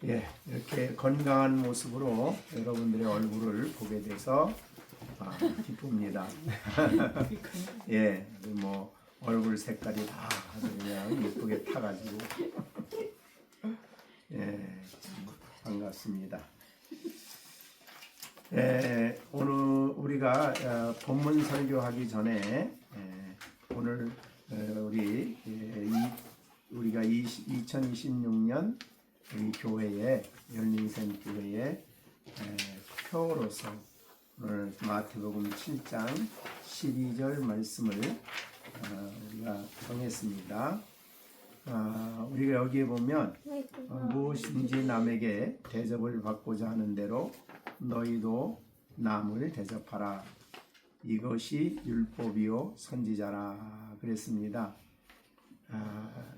예, 이렇게 건강한 모습으로 여러분들의 얼굴을 보게 돼서 기쁩니다. 예, 뭐 얼굴 색깔이 다 아주 그냥 예쁘게 타가지고 예, 반갑습니다. 예, 오늘 우리가 본문 설교하기 전에 오늘 우리가 2026년 우리 교회에 열린생 교회의 표로서 오늘 마태복음 7장 12절 말씀을 우리가 정했습니다. 우리가 여기에 보면 무엇인지 남에게 대접을 받고자 하는 대로 너희도 남을 대접하라. 이것이 율법이요 선지자라 그랬습니다.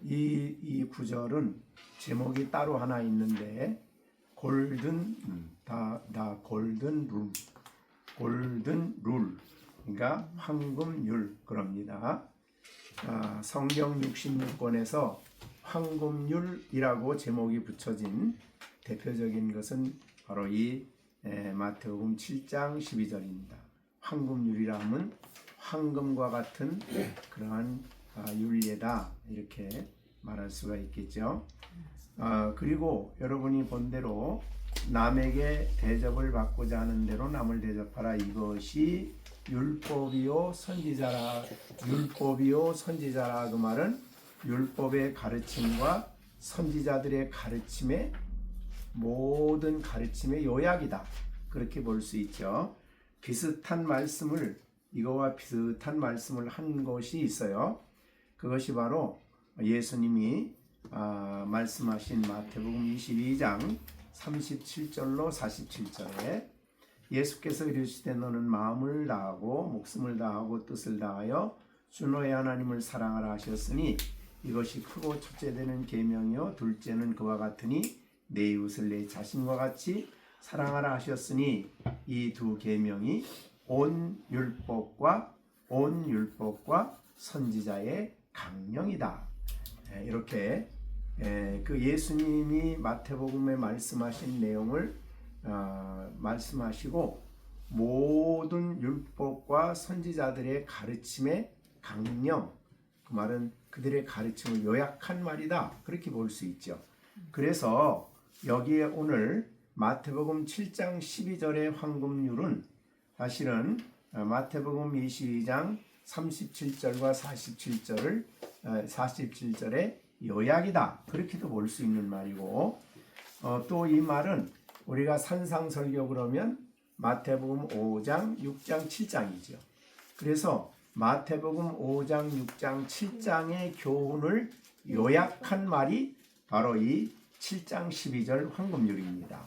이 구절은 제목이 따로 하나 있는데 골든 룰 그러니까 황금율 그럽니다. 성경 66권에서 황금율이라고 제목이 붙여진 대표적인 것은 바로 이 마태복음 7장 12절입니다. 황금율이라 하면 황금과 같은 그러한 윤리다 이렇게 말할 수가 있겠죠. 그리고 여러분이 본 대로 남에게 대접을 받고자 하는 대로 남을 대접하라. 이것이 율법이요 선지자라. 율법이요 선지자라 그 말은 율법의 가르침과 선지자들의 가르침의 모든 가르침의 요약이다. 그렇게 볼 수 있죠. 이거와 비슷한 말씀을 한 것이 있어요. 그것이 바로 예수님이 말씀하신 마태복음 22장 37절로 47절에 예수께서 이르시되 너는 마음을 다하고 목숨을 다하고 뜻을 다하여 주 너의 하나님을 사랑하라 하셨으니 이것이 크고 첫째 되는 계명이요 둘째는 그와 같으니 내 이웃을 내 자신과 같이 사랑하라 하셨으니 이 두 계명이 온 율법과 선지자의 강령이다. 이렇게 그 예수님이 마태복음에 말씀하신 내용을 말씀하시고 모든 율법과 선지자들의 가르침의 강령, 그 말은 그들의 가르침을 요약한 말이다. 그렇게 볼 수 있죠. 그래서 여기에 오늘 마태복음 7장 12절의 황금률은 사실은 마태복음 22장 37절과 47절의 요약이다. 그렇게도 볼 수 있는 말이고 또 이 말은 우리가 산상설교 그러면 마태복음 5장, 6장, 7장이죠. 그래서 마태복음 5장, 6장, 7장의 교훈을 요약한 말이 바로 이 7장 12절 황금률입니다.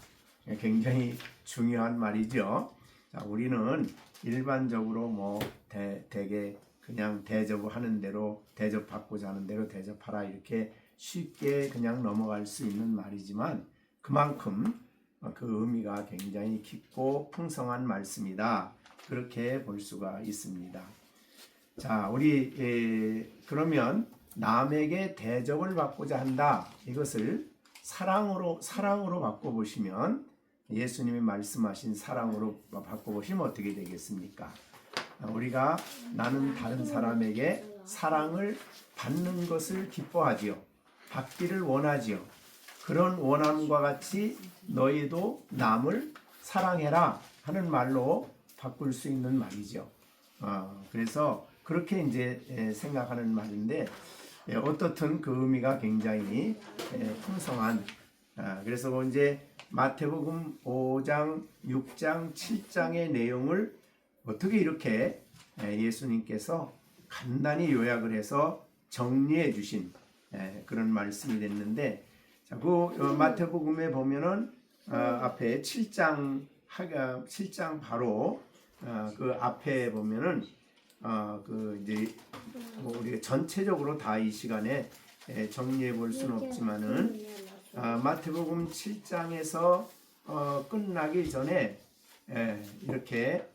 굉장히 중요한 말이죠. 자, 우리는 일반적으로 대개 그냥 대접하는 대로 대접받고자 하는 대로 대접하라 이렇게 쉽게 그냥 넘어갈 수 있는 말이지만 그만큼 그 의미가 굉장히 깊고 풍성한 말씀이다. 그렇게 볼 수가 있습니다. 자, 우리 그러면 남에게 대접을 받고자 한다. 이것을 사랑으로 바꿔보시면 예수님이 말씀하신 사랑으로 바꿔보시면 어떻게 되겠습니까? 우리가 나는 다른 사람에게 사랑을 받는 것을 기뻐하지요. 받기를 원하지요. 그런 원함과 같이 너희도 남을 사랑해라 하는 말로 바꿀 수 있는 말이죠. 그래서 그렇게 이제 생각하는 말인데 어떻든 그 의미가 굉장히 풍성한 그래서 이제 마태복음 5장, 6장, 7장의 내용을 어떻게 이렇게 예수님께서 간단히 요약을 해서 정리해 주신 그런 말씀이 됐는데 그 마태복음에 보면은 앞에 7장 바로 그 앞에 보면은 그 이제 우리가 전체적으로 다 이 시간에 정리해 볼 수는 없지만은 마태복음 7장에서 끝나기 전에 이렇게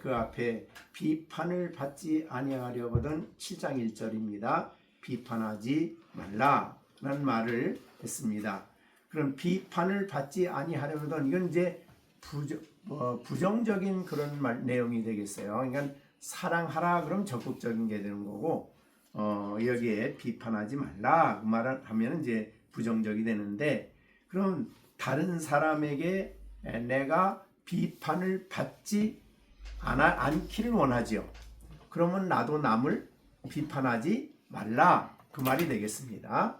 그 앞에 비판을 받지 아니하려거든 7장 1절입니다. 비판하지 말라라는 말을 했습니다. 그런 비판을 받지 아니하려거든. 이건 이제 부정적인 그런 내용이 되겠어요. 그러니까 사랑하라 그럼 적극적인 게 되는 거고, 여기에 비판하지 말라 그 말을 하면 이제 부정적이 되는데, 그럼 다른 사람에게 내가 비판을 받지 않기를 원하지요. 그러면 나도 남을 비판하지 말라 그 말이 되겠습니다.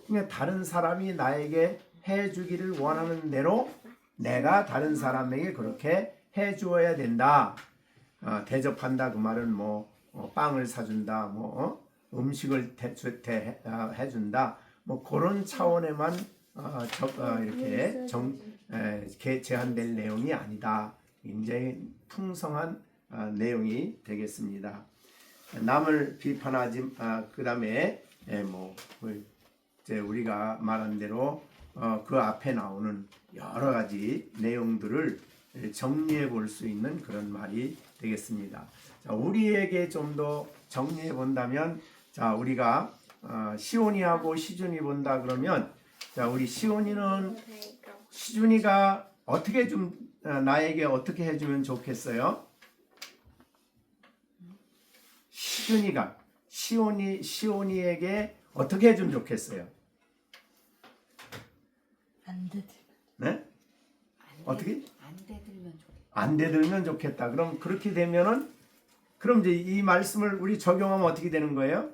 그러니까 다른 사람이 나에게 해주기를 원하는 대로 내가 다른 사람에게 그렇게 해주어야 된다. 대접한다 그 말은 뭐 빵을 사준다, 뭐 음식을 해준다, 뭐 그런 차원에만 이렇게 제한될 내용이 아니다. 굉장히 풍성한 내용이 되겠습니다. 남을 비판하지 그다음에 뭐 이제 우리가 말한 대로 그 앞에 나오는 여러 가지 내용들을 정리해 볼 수 있는 그런 말이 되겠습니다. 자, 우리에게 좀 더 정리해 본다면, 자, 우리가 시온이하고 시준이 본다 그러면, 자, 우리 시준이가 어떻게 좀 나에게 어떻게 해주면 좋겠어요? 시준이가 시온이에게 어떻게 해주면 좋겠어요? 안 대들면. 네? 어떻게? 안 대들면 좋겠다. 안 대들면 좋겠다. 그럼 그렇게 되면은, 그럼 이제 이 말씀을 우리 적용하면 어떻게 되는 거예요?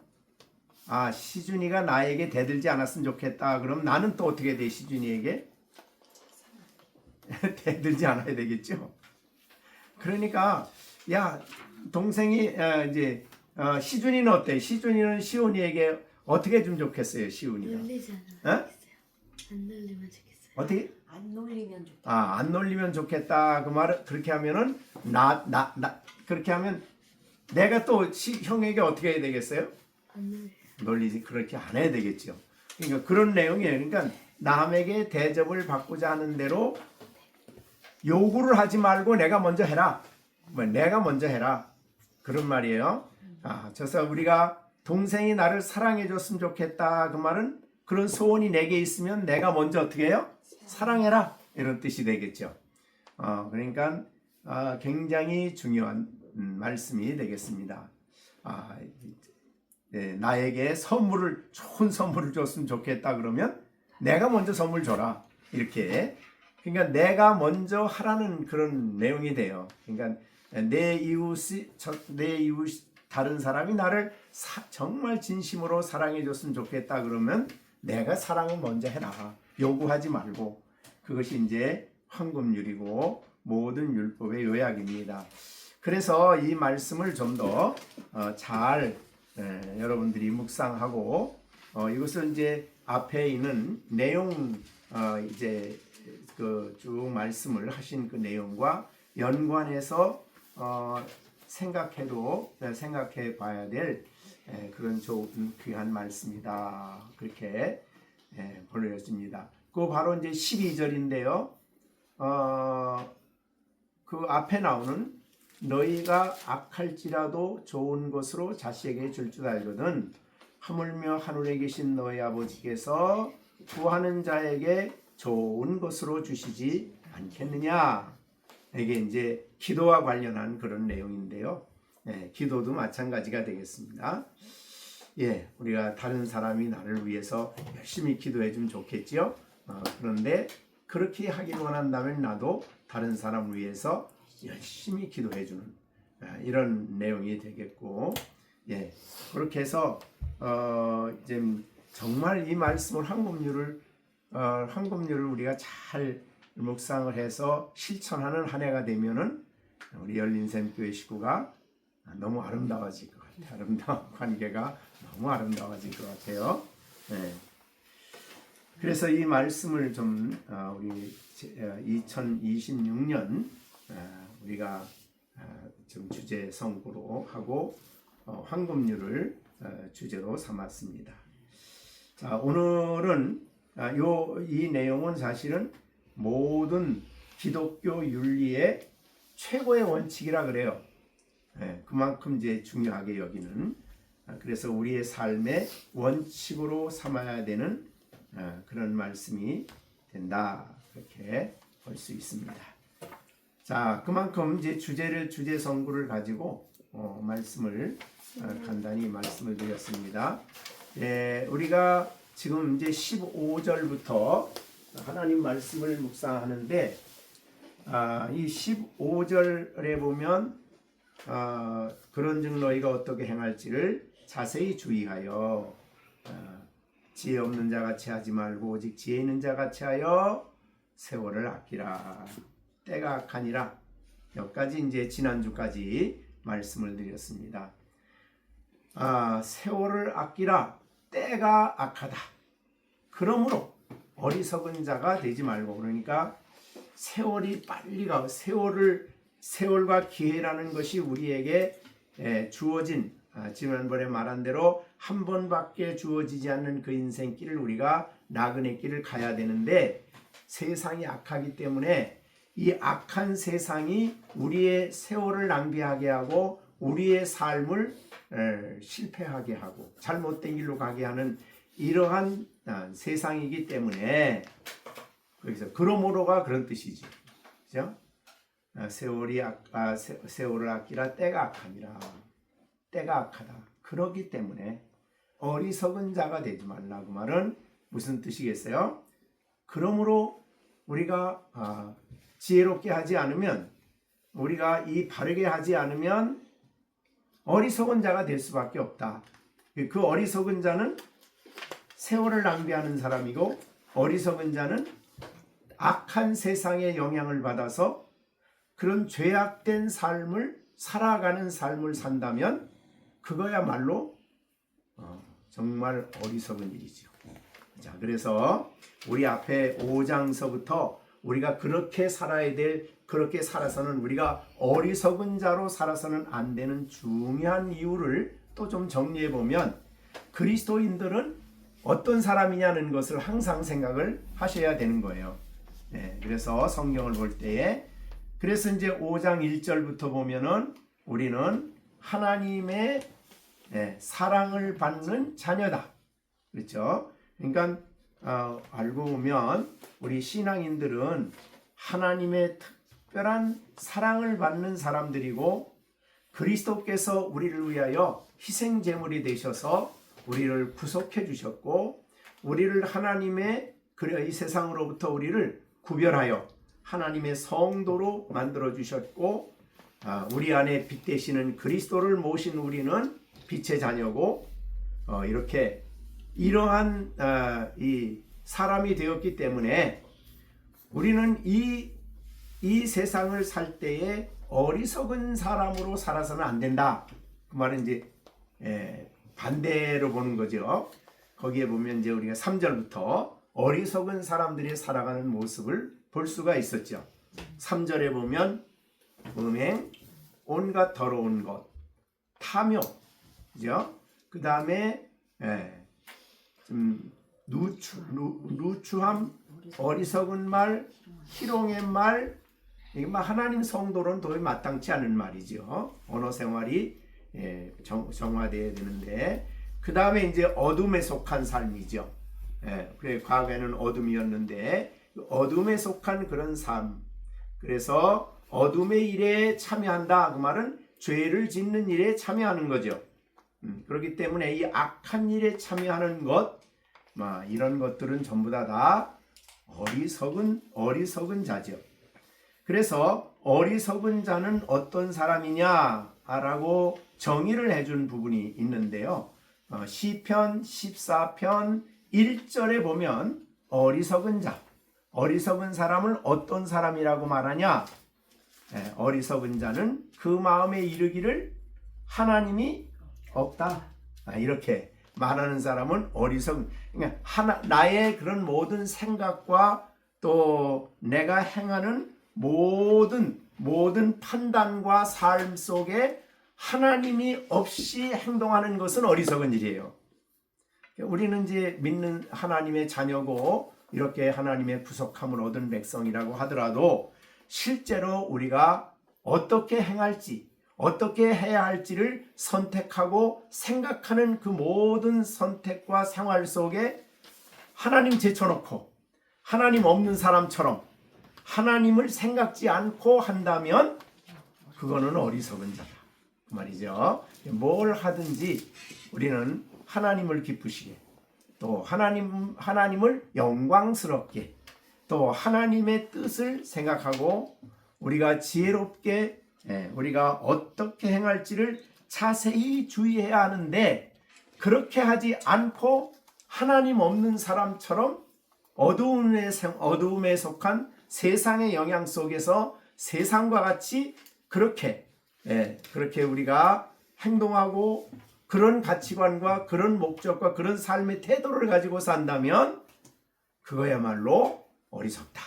시준이가 나에게 대들지 않았으면 좋겠다. 그럼 나는 또 어떻게 돼? 시준이에게 대들지 않아야 되겠죠. 그러니까 야, 동생이 이제 시준이는 어때? 시준이는 시온이에게 어떻게 해주면 좋겠어요? 시온이가 놀리지 않아. 안 놀리면 좋겠어요. 어떻게? 안 놀리면 좋겠다. 안 놀리면 좋겠다. 그 말을 그렇게 하면은 그렇게 하면 내가 또 형에게 어떻게 해야 되겠어요? 안 놀려. 놀리지 그렇게 안 해야 되겠죠. 그러니까 그런 내용이에요. 그러니까 남에게 대접을 받고자 하는 대로 요구를 하지 말고 내가 먼저 해라. 내가 먼저 해라. 그런 말이에요. 그래서 우리가 동생이 나를 사랑해 줬으면 좋겠다. 그 말은 그런 소원이 내게 있으면 내가 먼저 어떻게 해요? 사랑해라. 이런 뜻이 되겠죠. 그러니까 굉장히 중요한 말씀이 되겠습니다. 나에게 좋은 선물을 줬으면 좋겠다 그러면 내가 먼저 선물 줘라. 이렇게. 그러니까 내가 먼저 하라는 그런 내용이 돼요. 그러니까 내 이웃 다른 사람이 나를 정말 진심으로 사랑해 줬으면 좋겠다 그러면 내가 사랑을 먼저 해라. 요구하지 말고. 그것이 이제 황금률이고 모든 율법의 요약입니다. 그래서 이 말씀을 좀 더 잘 여러분들이 묵상하고 이것을 이제 앞에 있는 내용 이제 그 쭉 말씀을 하신 그 내용과 연관해서 생각해 봐야 될 그런 좋은 귀한 말씀이다. 그렇게 보내졌습니다. 그 바로 이제 12절인데요. 그 앞에 나오는 너희가 악할지라도 좋은 것으로 자식에게 줄 줄 알거든 하물며 하늘에 계신 너희 아버지께서 구하는 자에게 좋은 것으로 주시지 않겠느냐. 이게 이제 기도와 관련한 그런 내용인데요. 기도도 마찬가지가 되겠습니다. 우리가 다른 사람이 나를 위해서 열심히 기도해 주면 좋겠죠. 그런데 그렇게 하길 원한다면 나도 다른 사람을 위해서 열심히 기도해 주는 이런 내용이 되겠고, 그렇게 해서 이제 정말 이 말씀을 황금률을 우리가 잘 묵상을 해서 실천하는 한 해가 되면은 우리 열린샘교회 식구가 너무 아름다워질 것 같아요. 아름다운 관계가 너무 아름다워질 것 같아요. 그래서 이 말씀을 좀 우리 2026년 우리가 지금 주제 선고로 하고 황금률을 주제로 삼았습니다. 자, 오늘은 이 내용은 사실은 모든 기독교 윤리의 최고의 원칙이라 그래요. 그만큼 이제 중요하게 여기는, 그래서 우리의 삶의 원칙으로 삼아야 되는 그런 말씀이 된다. 그렇게 볼 수 있습니다. 자, 그만큼 이제 주제 성구를 가지고 말씀을 간단히 말씀을 드렸습니다. 우리가 지금 이제 15절부터 하나님 말씀을 묵상하는데 이 15절에 보면 그런즉 너희가 어떻게 행할지를 자세히 주의하여 지혜 없는 자같이 하지 말고 오직 지혜 있는 자같이 하여 세월을 아끼라. 때가 악하니라. 여기까지 이제 지난주까지 말씀을 드렸습니다. 세월을 아끼라. 때가 악하다. 그러므로 어리석은 자가 되지 말고, 그러니까 세월이 빨리 가고 세월과 기회라는 것이 우리에게 주어진 지난번에 말한 대로 한 번밖에 주어지지 않는 그 인생길을 우리가 나그네 길을 가야 되는데 세상이 악하기 때문에 이 악한 세상이 우리의 세월을 낭비하게 하고 우리의 삶을 실패하게 하고 잘못된 길로 가게 하는 이러한 세상이기 때문에 거기서 그러므로가 그런 뜻이지. 그죠? 세월을 아끼라. 때가 악하니라. 때가 악하다. 그렇기 때문에 어리석은 자가 되지 말라. 그 말은 무슨 뜻이겠어요? 그러므로 우리가 지혜롭게 하지 않으면, 우리가 이 바르게 하지 않으면 어리석은 자가 될 수밖에 없다. 그 어리석은 자는 세월을 낭비하는 사람이고, 어리석은 자는 악한 세상의 영향을 받아서 그런 죄악된 삶을 살아가는 삶을 산다면 그거야말로 정말 어리석은 일이죠. 자, 그래서 우리 앞에 5장서부터 우리가 그렇게 살아야 될, 그렇게 살아서는 우리가 어리석은 자로 살아서는 안 되는 중요한 이유를 또 좀 정리해 보면, 그리스도인들은 어떤 사람이냐는 것을 항상 생각을 하셔야 되는 거예요. 그래서 성경을 볼 때에, 그래서 이제 5장 1절부터 보면은 우리는 하나님의 사랑을 받는 자녀다. 그렇죠? 그러니까 알고 보면 우리 신앙인들은 하나님의 특별한 사랑을 받는 사람들이고, 그리스도께서 우리를 위하여 희생 제물이 되셔서 우리를 구속해 주셨고, 우리를 하나님의 이 세상으로부터 우리를 구별하여 하나님의 성도로 만들어 주셨고, 우리 안에 빛 되시는 그리스도를 모신 우리는 빛의 자녀고, 이렇게 이러한 이 사람이 되었기 때문에 우리는 이 세상을 살 때에 어리석은 사람으로 살아서는 안 된다. 그 말은 이제 반대로 보는 거죠. 거기에 보면 이제 우리가 3절부터 어리석은 사람들이 살아가는 모습을 볼 수가 있었죠. 3절에 보면 음행, 온갖 더러운 것, 탐욕, 그죠? 그 다음에 좀 누추함, 어리석은 말, 희롱의 말, 이게 하나님 성도로는 도저히 마땅치 않은 말이죠. 언어 생활이 정화되어야 되는데, 그 다음에 이제 어둠에 속한 삶이죠. 그래, 과거에는 어둠이었는데 어둠에 속한 그런 삶. 그래서 어둠의 일에 참여한다. 그 말은 죄를 짓는 일에 참여하는 거죠. 그렇기 때문에 이 악한 일에 참여하는 것, 이런 것들은 전부 다 어리석은 자죠. 그래서 어리석은 자는 어떤 사람이냐라고 정의를 해준 부분이 있는데요. 시편 14편 1절에 보면 어리석은 자, 어리석은 사람을 어떤 사람이라고 말하냐? 어리석은 자는 그 마음에 이르기를 하나님이 없다. 이렇게 말하는 사람은 어리석은, 그러니까 나의 그런 모든 생각과 또 내가 행하는 모든 판단과 삶 속에 하나님이 없이 행동하는 것은 어리석은 일이에요. 우리는 이제 믿는 하나님의 자녀고 이렇게 하나님의 구속함을 얻은 백성이라고 하더라도 실제로 우리가 어떻게 행할지, 어떻게 해야 할지를 선택하고 생각하는 그 모든 선택과 생활 속에 하나님 제쳐놓고 하나님 없는 사람처럼 하나님을 생각지 않고 한다면 그거는 어리석은 자다 그 말이죠. 뭘 하든지 우리는 하나님을 기쁘시게 또 하나님을 영광스럽게 또 하나님의 뜻을 생각하고 우리가 지혜롭게 우리가 어떻게 행할지를 자세히 주의해야 하는데 그렇게 하지 않고 하나님 없는 사람처럼 어두움에 속한 세상의 영향 속에서 세상과 같이 그렇게 우리가 행동하고 그런 가치관과 그런 목적과 그런 삶의 태도를 가지고 산다면 그거야말로 어리석다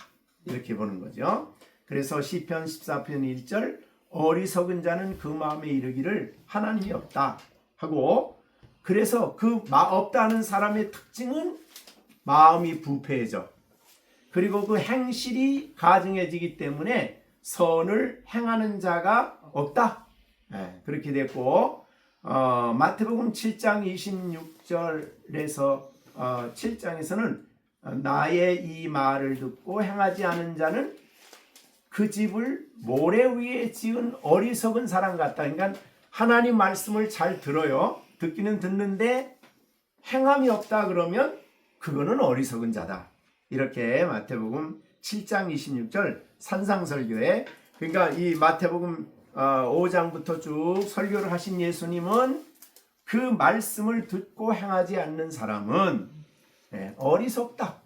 이렇게 보는 거죠. 그래서 시편 14편 1절 어리석은 자는 그 마음에 이르기를 하나님이 없다 하고 그래서 그 없다는 사람의 특징은 마음이 부패해져 그리고 그 행실이 가증해지기 때문에 선을 행하는 자가 없다 그렇게 됐고 마태복음 7장 26절에서 7장에서는 나의 이 말을 듣고 행하지 않은 자는 그 집을 모래 위에 지은 어리석은 사람 같다. 그러니까 하나님 말씀을 잘 들어요. 듣기는 듣는데 행함이 없다 그러면 그거는 어리석은 자다. 이렇게 마태복음 7장 26절 산상설교에 그러니까 이 마태복음 5장부터 쭉 설교를 하신 예수님은 그 말씀을 듣고 행하지 않는 사람은 어리석다.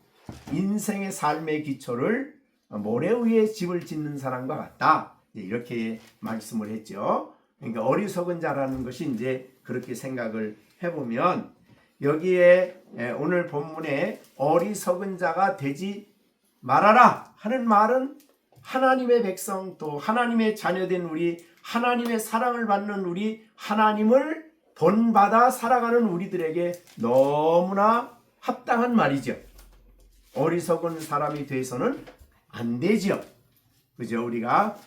인생의 삶의 기초를 모래 위에 집을 짓는 사람과 같다. 이렇게 말씀을 했죠. 그러니까 어리석은 자라는 것이 이제 그렇게 생각을 해보면 여기에 오늘 본문에 어리석은 자가 되지 말아라 하는 말은 하나님의 백성 또 하나님의 자녀된 우리 하나님의 사랑을 받는 우리 하나님을 본받아 살아가는 우리들에게 너무나 합당한 말이죠. 어리석은 사람이 돼서는 안 되죠. 그죠? 우리가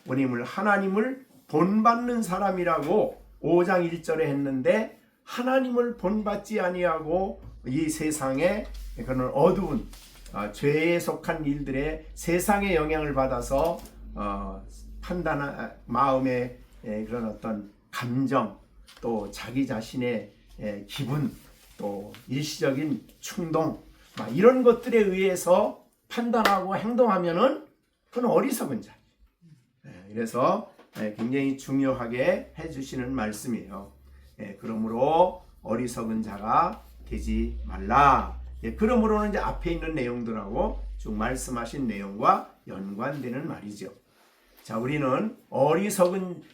하나님을 본받는 사람이라고 5장 1절에 했는데 하나님을 본받지 아니하고 이 세상에 그런 어두운 죄에 속한 일들에 세상의 영향을 받아서 마음의 그런 어떤 감정 또 자기 자신의 기분 또 일시적인 충동 이런 것들에 의해서 판단하고 행동하면은 그건 어리석은 자. 그래서 굉장히 중요하게 해주시는 말씀이에요. 그러므로 어리석은 자가 되지 말라. 그러므로는 이제 앞에 있는 내용들하고 쭉 말씀하신 내용과 연관되는 말이죠. 자, 우리는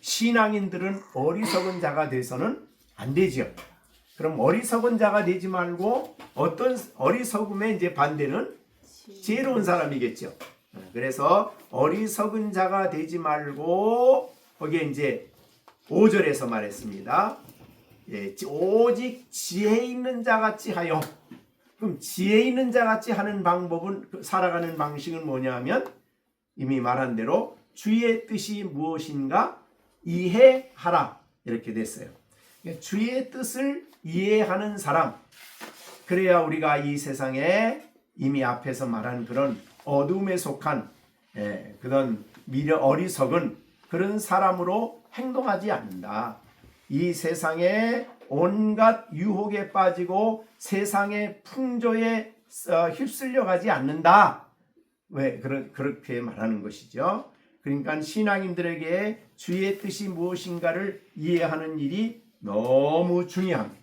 신앙인들은 어리석은 자가 돼서는 안 되죠. 그럼 어리석은 자가 되지 말고 어떤 어리석음의 이제 반대는 지혜로운 사람이겠죠. 그래서 어리석은 자가 되지 말고 거기에 이제 5절에서 말했습니다. 오직 지혜 있는 자같이 하여. 그럼 지혜 있는 자같이 하는 방법은 살아가는 방식은 뭐냐면 이미 말한 대로 주의 뜻이 무엇인가 이해하라 이렇게 됐어요. 주의 뜻을 이해하는 사람 그래야 우리가 이 세상에 이미 앞에서 말한 그런 어둠에 속한 그런 어리석은 그런 사람으로 행동하지 않는다. 이 세상에 온갖 유혹에 빠지고 세상의 풍조에 휩쓸려 가지 않는다. 왜 그렇게 말하는 것이죠. 그러니까 신앙인들에게 주의 뜻이 무엇인가를 이해하는 일이 너무 중요합니다.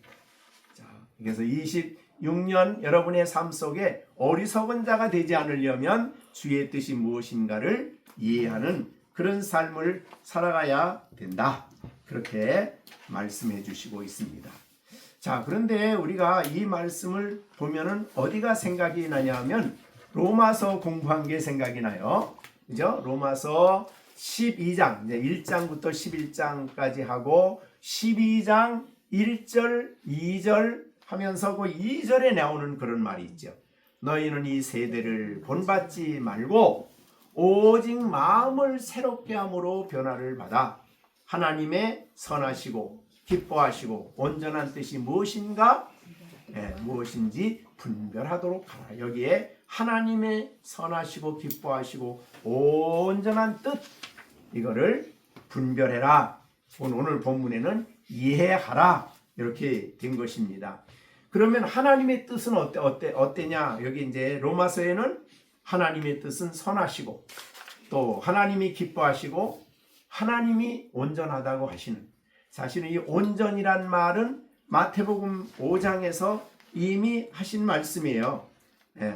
자, 그래서 26년 여러분의 삶 속에 어리석은 자가 되지 않으려면 주의 뜻이 무엇인가를 이해하는 그런 삶을 살아가야 된다. 그렇게 말씀해 주시고 있습니다. 자, 그런데 우리가 이 말씀을 보면은 어디가 생각이 나냐 하면 로마서 공부한 게 생각이 나요. 그죠? 로마서 12장, 이제 1장부터 11장까지 하고 12장 1절, 2절 하면서 그 2절에 나오는 그런 말이 있죠. 너희는 이 세대를 본받지 말고 오직 마음을 새롭게 함으로 변화를 받아 하나님의 선하시고 기뻐하시고 온전한 뜻이 무엇인가? 무엇인지 분별하도록 하라. 여기에 하나님의 선하시고 기뻐하시고 온전한 뜻, 이거를 분별해라. 오늘 본문에는 이해하라, 이렇게 된 것입니다. 그러면 하나님의 뜻은 어때냐? 여기 이제 로마서에는 하나님의 뜻은 선하시고 또 하나님이 기뻐하시고 하나님이 온전하다고 하시는, 사실은 이 온전이란 말은 마태복음 5장에서 이미 하신 말씀이에요.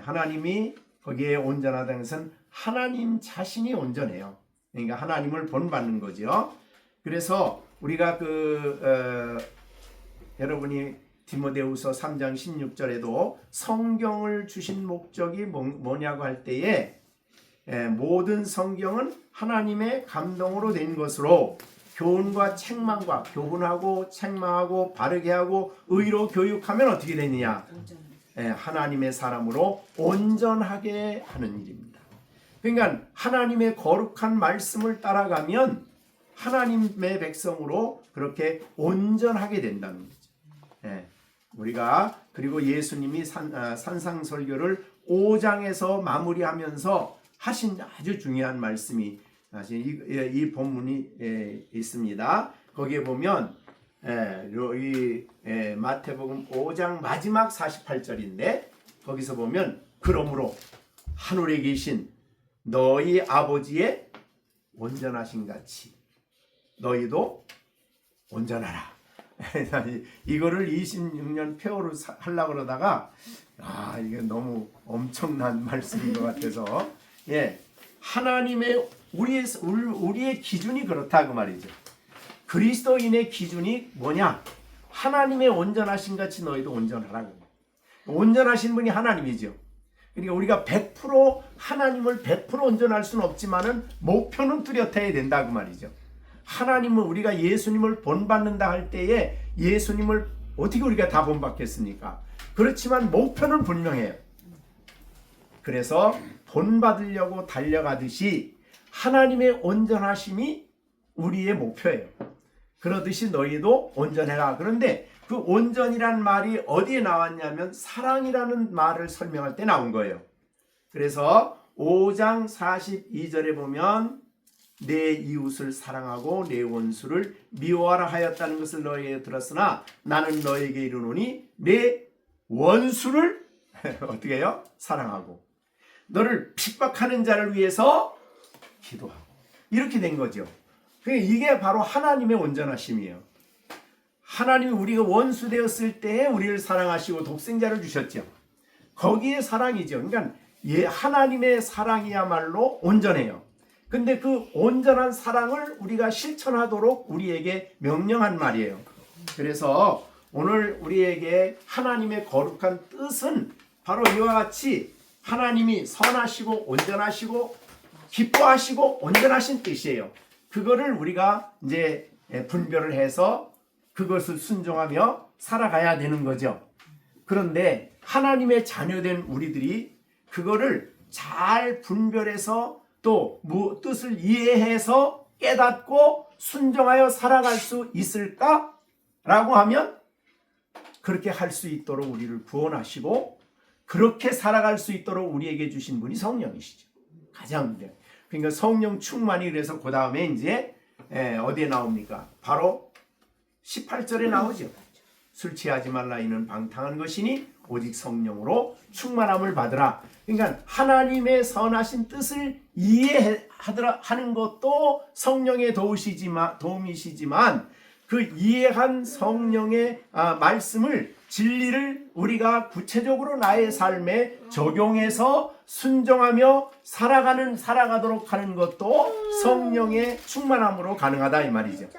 하나님이 거기에 온전하다는 것은 하나님 자신이 온전해요. 그러니까 하나님을 본받는 거죠. 그래서 우리가 여러분이 디모데후서 3장 16절에도 성경을 주신 목적이 뭐냐고 할 때에 모든 성경은 하나님의 감동으로 된 것으로 교훈과 책망과 교훈하고 책망하고 바르게 하고 의로 교육하면 어떻게 되느냐? 하나님의 사람으로 온전하게 하는 일입니다. 그러니까 하나님의 거룩한 말씀을 따라가면 하나님의 백성으로 그렇게 온전하게 된다는 거죠. 우리가 그리고 예수님이 산상설교를 5장에서 마무리하면서 하신 아주 중요한 말씀이 사실 이 본문이 있습니다. 거기에 보면 이 마태복음 5장 마지막 48절인데 거기서 보면 그러므로 하늘에 계신 너희 아버지의 온전하신 같이 너희도 온전하라. 이거를 26년 폐허로 하려고 그러다가 이게 너무 엄청난 말씀인 것 같아서 하나님의 우리의 기준이 그렇다 그 말이죠. 그리스도인의 기준이 뭐냐? 하나님의 온전하신 같이 너희도 온전하라고. 온전하신 분이 하나님이죠. 그러니까 우리가 100% 하나님을 100% 온전할 수는 없지만은 목표는 뚜렷해야 된다 그 말이죠. 하나님은 우리가 예수님을 본받는다 할 때에 예수님을 어떻게 우리가 다 본받겠습니까? 그렇지만 목표는 분명해요. 그래서 본받으려고 달려가듯이 하나님의 온전하심이 우리의 목표예요. 그러듯이 너희도 온전해라. 그런데 그 온전이란 말이 어디에 나왔냐면 사랑이라는 말을 설명할 때 나온 거예요. 그래서 5장 42절에 보면 내 이웃을 사랑하고 내 원수를 미워하라 하였다는 것을 너희에게 들었으나 나는 너에게 이르노니 내 원수를 어떻게 해요? 사랑하고 너를 핍박하는 자를 위해서 기도하고, 이렇게 된 거죠. 이게 바로 하나님의 온전하심이에요. 하나님이 우리가 원수 되었을 때 우리를 사랑하시고 독생자를 주셨죠. 거기에 사랑이죠. 그러니까 하나님의 사랑이야말로 온전해요. 근데 그 온전한 사랑을 우리가 실천하도록 우리에게 명령한 말이에요. 그래서 오늘 우리에게 하나님의 거룩한 뜻은 바로 이와 같이 하나님이 선하시고 온전하시고 기뻐하시고 온전하신 뜻이에요. 그거를 우리가 이제 분별을 해서 그것을 순종하며 살아가야 되는 거죠. 그런데 하나님의 자녀된 우리들이 그거를 잘 분별해서 또 뜻을 이해해서 깨닫고 순종하여 살아갈 수 있을까라고 하면 그렇게 할 수 있도록 우리를 구원하시고 그렇게 살아갈 수 있도록 우리에게 주신 분이 성령이시죠. 가장 문제. 그러니까 성령 충만이, 그래서 그 다음에 이제 어디에 나옵니까? 바로 18절에 나오죠. 술 취하지 말라 이는 방탕한 것이니 오직 성령으로 충만함을 받으라. 그러니까 하나님의 선하신 뜻을 이해하는 것도 성령의 도움이시지만 그 이해한 성령의 말씀을, 진리를 우리가 구체적으로 나의 삶에 적용해서 순종하며 살아가도록 하는 것도 성령의 충만함으로 가능하다 이 말이죠.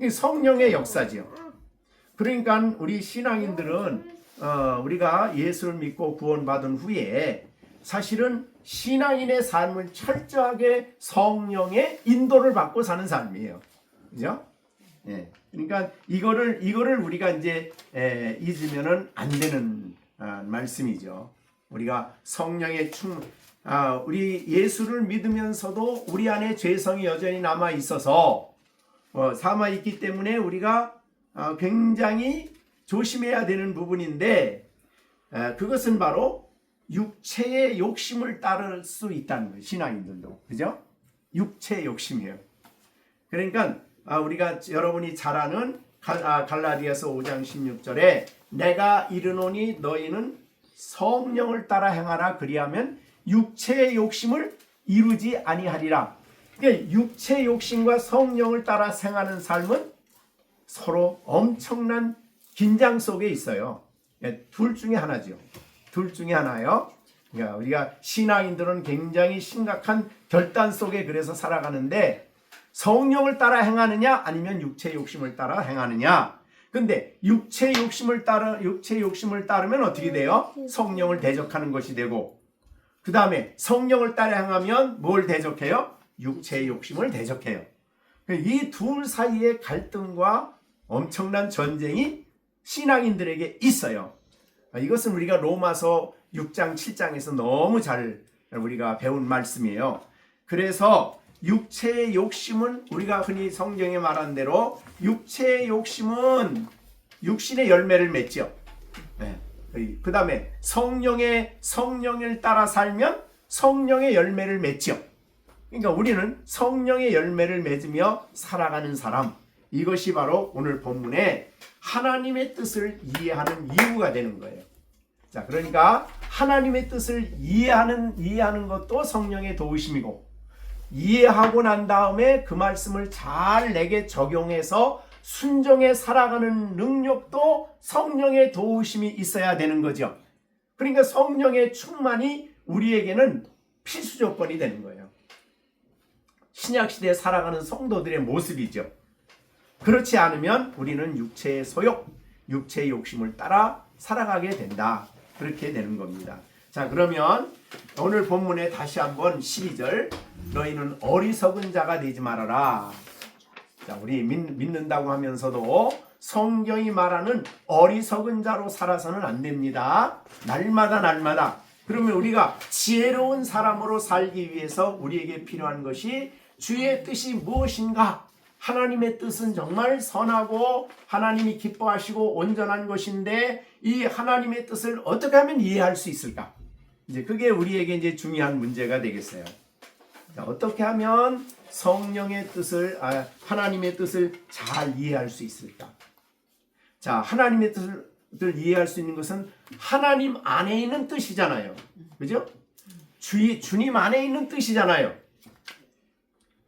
성령의 역사죠. 그러니까 우리 신앙인들은 우리가 예수를 믿고 구원받은 후에 사실은 신앙인의 삶을 철저하게 성령의 인도를 받고 사는 삶이에요. 그죠? 그러니까 이거를 우리가 이제 잊으면은 안 되는 말씀이죠. 우리가 성령의 우리 예수를 믿으면서도 우리 안에 죄성이 여전히 남아 있어서 남아 있기 때문에 우리가 굉장히 조심해야 되는 부분인데 그것은 바로 육체의 욕심을 따를 수 있다는 거예요. 신앙인들도. 그죠? 육체의 욕심이에요. 그러니까 우리가 여러분이 잘 아는 갈라디아서 5장 16절에 내가 이르노니 너희는 성령을 따라 행하라 그리하면 육체의 욕심을 이루지 아니하리라. 그러니까 육체의 욕심과 성령을 따라 행하는 삶은 서로 엄청난 긴장 속에 있어요. 둘 중에 하나죠. 둘 중에 하나요. 그러니까 우리가 신앙인들은 굉장히 심각한 결단 속에 그래서 살아가는데 성령을 따라 행하느냐 아니면 육체의 욕심을 따라 행하느냐. 근데 육체의 욕심을 따르면 어떻게 돼요? 성령을 대적하는 것이 되고 그 다음에 성령을 따라 행하면 뭘 대적해요? 육체의 욕심을 대적해요. 이 둘 사이의 갈등과 엄청난 전쟁이 신앙인들에게 있어요. 이것은 우리가 로마서 6장 7장에서 너무 잘 우리가 배운 말씀이에요. 그래서 육체의 욕심은 우리가 흔히 성경에 말한 대로 육체의 욕심은 육신의 열매를 맺죠. 네. 그 다음에 성령을 따라 살면 성령의 열매를 맺죠. 그러니까 우리는 성령의 열매를 맺으며 살아가는 사람, 이것이 바로 오늘 본문에 하나님의 뜻을 이해하는 이유가 되는 거예요. 자, 그러니까 하나님의 뜻을 이해하는 것도 성령의 도우심이고 이해하고 난 다음에 그 말씀을 잘 내게 적용해서 순종해 살아가는 능력도 성령의 도우심이 있어야 되는 거죠. 그러니까 성령의 충만이 우리에게는 필수 조건이 되는 거예요. 신약시대에 살아가는 성도들의 모습이죠. 그렇지 않으면 우리는 육체의 소욕, 육체의 욕심을 따라 살아가게 된다. 그렇게 되는 겁니다. 자, 그러면 오늘 본문에 다시 한번 12절 너희는 어리석은 자가 되지 말아라. 자, 우리 믿는다고 하면서도 성경이 말하는 어리석은 자로 살아서는 안 됩니다. 날마다 그러면 우리가 지혜로운 사람으로 살기 위해서 우리에게 필요한 것이 주의 뜻이 무엇인가? 하나님의 뜻은 정말 선하고 하나님이 기뻐하시고 온전한 것인데 이 하나님의 뜻을 어떻게 하면 이해할 수 있을까? 이제 그게 우리에게 이제 중요한 문제가 되겠어요. 자, 어떻게 하면 성령의 뜻을 하나님의 뜻을 잘 이해할 수 있을까? 자, 하나님의 뜻을 이해할 수 있는 것은 하나님 안에 있는 뜻이잖아요. 그죠? 주님 안에 있는 뜻이잖아요.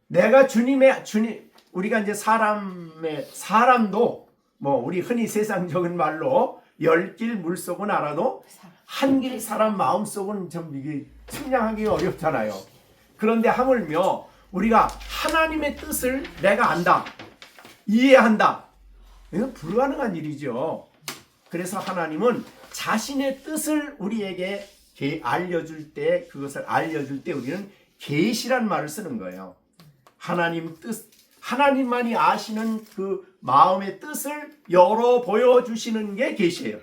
내가 우리가 이제 사람도 우리 흔히 세상적인 말로 10길 물속은 알아도 한 길 사람 마음속은 좀 이게 측량하기 어렵잖아요. 그런데 하물며 우리가 하나님의 뜻을 내가 안다, 이해한다, 이건 불가능한 일이죠. 그래서 하나님은 자신의 뜻을 우리에게 알려줄 때 우리는 계시란 말을 쓰는 거예요. 하나님 뜻, 하나님만이 아시는 그 마음의 뜻을 열어 보여주시는 게 계시예요.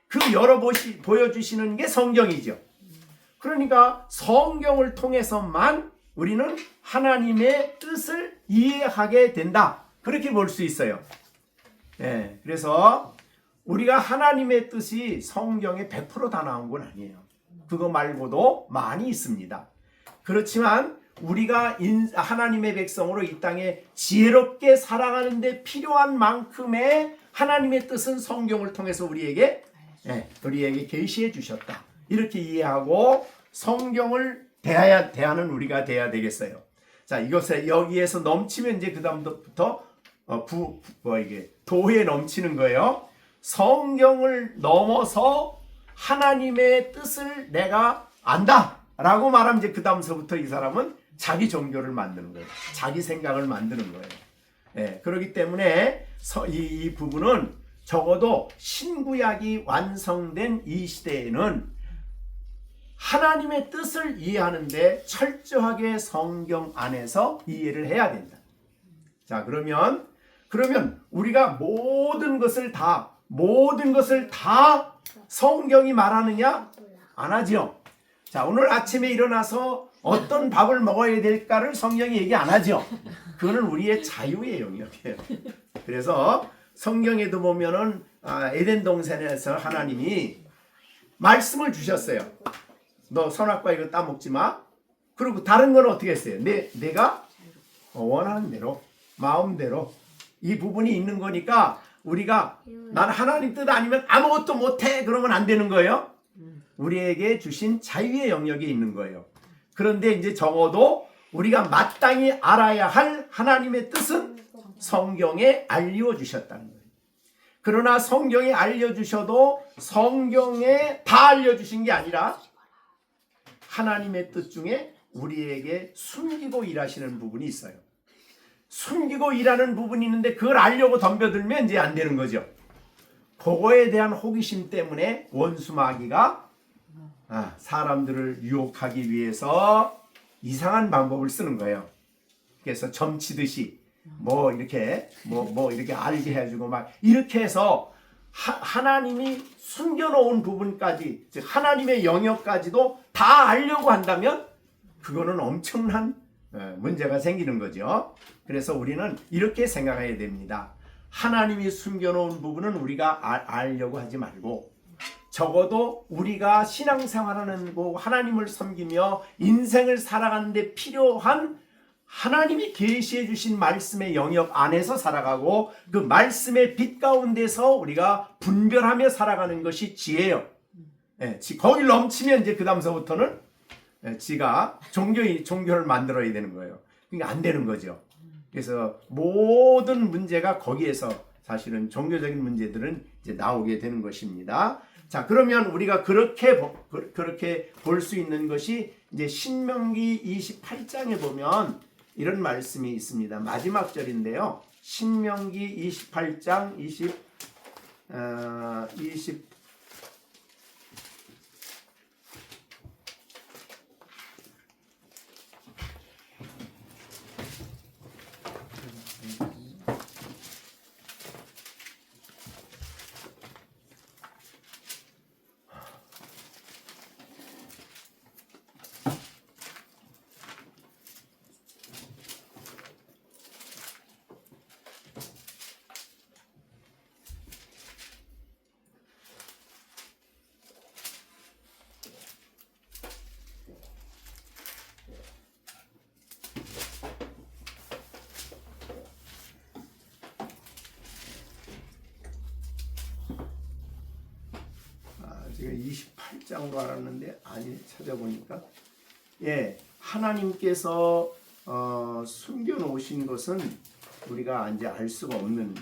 그 열어 보여주시는 게 성경이죠. 그러니까 성경을 통해서만 우리는 하나님의 뜻을 이해하게 된다. 그렇게 볼 수 있어요. 네, 그래서 우리가 하나님의 뜻이 성경에 100% 다 나온 건 아니에요. 그거 말고도 많이 있습니다. 그렇지만 우리가 하나님의 백성으로 이 땅에 지혜롭게 살아가는 데 필요한 만큼의 하나님의 뜻은 성경을 통해서 우리에게 계시해 주셨다. 이렇게 이해하고 성경을 대하는 우리가 돼야 되겠어요. 자, 이것에 여기에서 넘치면 이제 그 다음부터 이게 도에 넘치는 거예요. 성경을 넘어서 하나님의 뜻을 내가 안다라고 말하면 이제 그 다음서부터 이 사람은 자기 종교를 만드는 거예요. 자기 생각을 만드는 거예요. 네, 그렇기 때문에 이 부분은 적어도 신구약이 완성된 이 시대에는 하나님의 뜻을 이해하는데 철저하게 성경 안에서 이해를 해야 된다. 자, 그러면 우리가 모든 것을 다 성경이 말하느냐? 안 하죠. 자, 오늘 아침에 일어나서 어떤 밥을 먹어야 될까를 성경이 얘기 안 하죠. 그거는 우리의 자유의 영역이에요. 그래서 성경에도 보면은 에덴 동산에서 하나님이 말씀을 주셨어요. 너 선악과 이거 따먹지 마. 그리고 다른 건 어떻게 했어요? 내가 원하는 대로 마음대로 이 부분이 있는 거니까 우리가 난 하나님 뜻 아니면 아무것도 못해 그러면 안 되는 거예요. 우리에게 주신 자유의 영역이 있는 거예요. 그런데 이제 적어도 우리가 마땅히 알아야 할 하나님의 뜻은 성경에 알려주셨다는 거예요. 그러나 성경에 알려주셔도 성경에 다 알려주신 게 아니라 하나님의 뜻 중에 우리에게 숨기고 일하시는 부분이 있어요. 숨기고 일하는 부분이 있는데 그걸 알려고 덤벼들면 이제 안 되는 거죠. 그거에 대한 호기심 때문에 원수 마귀가 사람들을 유혹하기 위해서 이상한 방법을 쓰는 거예요. 그래서 점치듯이 뭐 이렇게 이렇게 알게 해주고 막 이렇게 해서 하나님이 숨겨놓은 부분까지, 즉 하나님의 영역까지도 다 알려고 한다면 그거는 엄청난 문제가 생기는 거죠. 그래서 우리는 이렇게 생각해야 됩니다. 하나님이 숨겨놓은 부분은 우리가 알려고 하지 말고 적어도 우리가 신앙생활하는 거 하나님을 섬기며 인생을 살아가는 데 필요한 하나님이 계시해 주신 말씀의 영역 안에서 살아가고 그 말씀의 빛 가운데서 우리가 분별하며 살아가는 것이 지혜예요. 거기를 넘치면 이제 그 다음서부터는 지가 종교를 만들어야 되는 거예요. 그러니까 안 되는 거죠. 그래서 모든 문제가 거기에서 사실은 종교적인 문제들은 이제 나오게 되는 것입니다. 자, 그러면 우리가 그렇게 볼 수 있는 것이 이제 신명기 28장에 보면 이런 말씀이 있습니다. 마지막 절인데요. 신명기 28장 20 제가 28장으로 알았는데 아니 찾아보니까 하나님께서 숨겨놓으신 것은 우리가 이제 알 수가 없는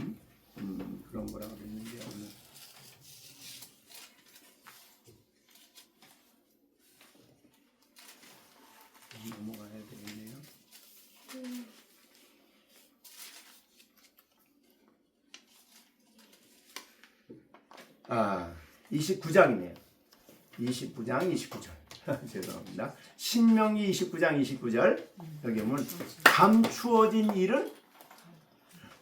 그런 거라고 그랬는데 오늘 넘어가야 되겠네요. 29장이네요. 29장 29절. 죄송합니다. 신명기 29장 29절. 여기 보면 감추어진 일은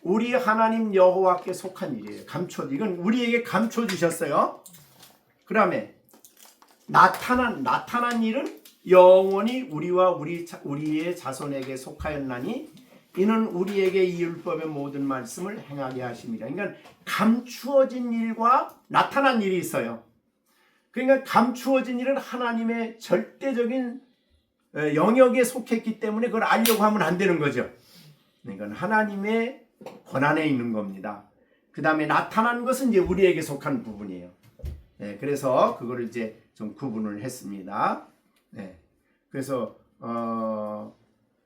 우리 하나님 여호와께 속한 일이에요. 이건 우리에게 감춰 주셨어요. 그다음에 나타난 일은 영원히 우리와 우리의 자손에게 속하였나니 이는 우리에게 이 율법의 모든 말씀을 행하게 하십니다. 그러니까 감추어진 일과 나타난 일이 있어요. 그러니까 감추어진 일은 하나님의 절대적인 영역에 속했기 때문에 그걸 알려고 하면 안 되는 거죠. 그러니까 하나님의 권한에 있는 겁니다. 그 다음에 나타난 것은 이제 우리에게 속한 부분이에요. 그래서 그거를 이제 좀 구분을 했습니다. 그래서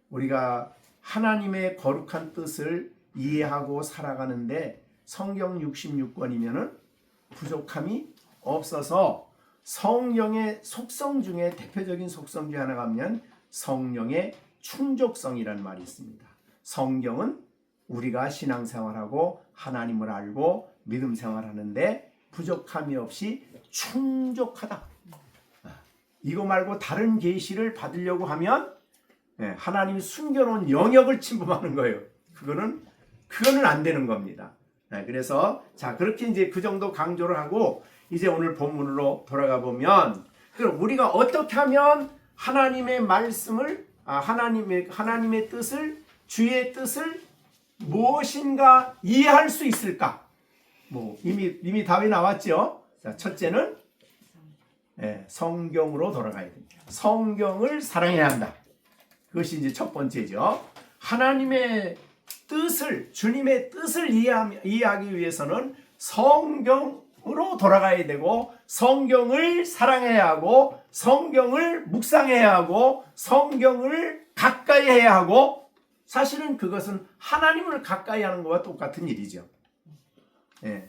우리가 하나님의 거룩한 뜻을 이해하고 살아가는데 성경 66권이면은 부족함이 없어서 성령의 속성 중에 대표적인 속성 중에 하나가 하면 성령의 충족성이라는 말이 있습니다. 성경은 우리가 신앙생활하고 하나님을 알고 믿음 생활하는데 부족함이 없이 충족하다. 이거 말고 다른 계시를 받으려고 하면 하나님이 숨겨놓은 영역을 침범하는 거예요. 그거는 안 되는 겁니다. 그래서 자 그렇게 이제 그 정도 강조를 하고 이제 오늘 본문으로 돌아가 보면 그럼 우리가 어떻게 하면 하나님의 말씀을 하나님의 뜻을 주의 뜻을 무엇인가 이해할 수 있을까? 뭐 이미 답이 나왔죠. 자, 첫째는 성경으로 돌아가야 됩니다. 성경을 사랑해야 한다. 그것이 이제 첫 번째죠. 하나님의 뜻을, 주님의 뜻을 이해하기 위해서는 성경으로 돌아가야 되고, 성경을 사랑해야 하고, 성경을 묵상해야 하고, 성경을 가까이 해야 하고, 사실은 그것은 하나님을 가까이 하는 것과 똑같은 일이죠.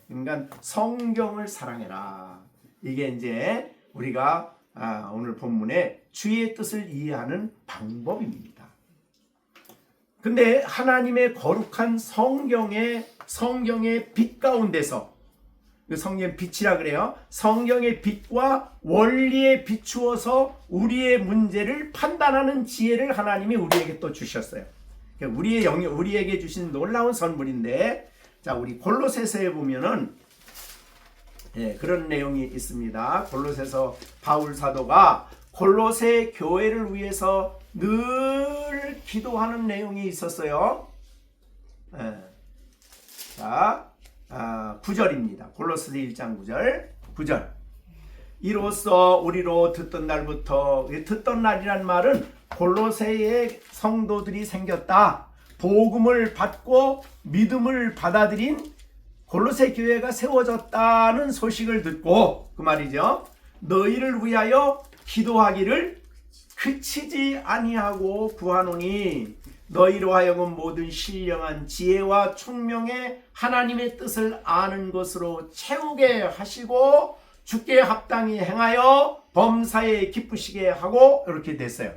그러니까 성경을 사랑해라. 이게 이제 우리가 오늘 본문에 주의 뜻을 이해하는 방법입니다. 근데 하나님의 거룩한 성경의 빛 가운데서, 성경의 빛이라 그래요. 성경의 빛과 원리에 비추어서 우리의 문제를 판단하는 지혜를 하나님이 우리에게 또 주셨어요. 우리에게 주신 놀라운 선물인데, 자, 우리 골로새서에 보면은 그런 내용이 있습니다. 골로새서 바울 사도가 골로새 교회를 위해서 늘 기도하는 내용이 있었어요. 자, 9절입니다. 골로새 1장 9절. 이로써 우리로 듣던 날부터, 듣던 날이란 말은 골로새의 성도들이 생겼다. 복음을 받고 믿음을 받아들인 골로새 교회가 세워졌다는 소식을 듣고, 그 말이죠. 너희를 위하여 기도하기를 그치지 아니하고 구하노니 너희로 하여금 모든 신령한 지혜와 총명의 하나님의 뜻을 아는 것으로 채우게 하시고 주께 합당히 행하여 범사에 기쁘시게 하고, 이렇게 됐어요.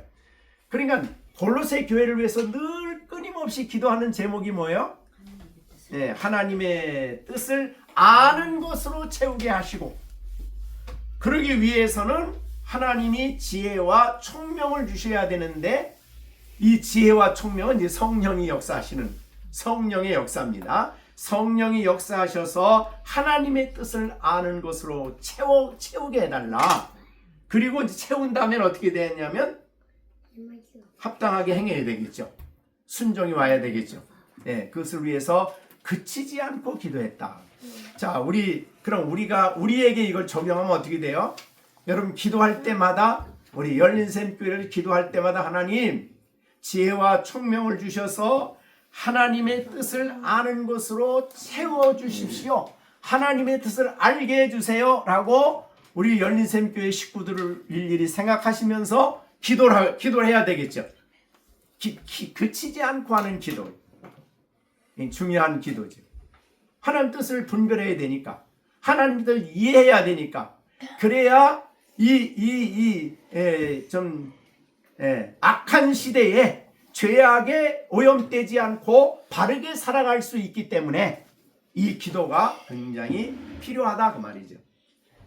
그러니까 골로새 교회를 위해서 늘 끊임없이 기도하는 제목이 뭐예요? 하나님의 뜻을 아는 것으로 채우게 하시고, 그러기 위해서는 하나님이 지혜와 총명을 주셔야 되는데, 이 지혜와 총명은 이제 성령이 역사하시는 성령의 역사입니다. 성령이 역사하셔서 하나님의 뜻을 아는 것으로 채우게 해달라. 그리고 이제 채운 다음엔 어떻게 되냐면 합당하게 행해야 되겠죠. 순종이 와야 되겠죠. 그것을 위해서 그치지 않고 기도했다. 자, 그럼 우리에게 이걸 적용하면 어떻게 돼요? 여러분, 기도할 때마다, 우리 열린샘교회를 기도할 때마다 하나님 지혜와 총명을 주셔서 하나님의 뜻을 아는 것으로 채워주십시오. 하나님의 뜻을 알게 해주세요. 라고 우리 열린샘교회 식구들을 일일이 생각하시면서 기도를 해야 되겠죠. 그치지 않고 하는 기도. 중요한 기도죠. 하나님 뜻을 분별해야 되니까, 하나님 뜻을 이해해야 되니까, 그래야 악한 시대에 죄악에 오염되지 않고 바르게 살아갈 수 있기 때문에 이 기도가 굉장히 필요하다, 그 말이죠.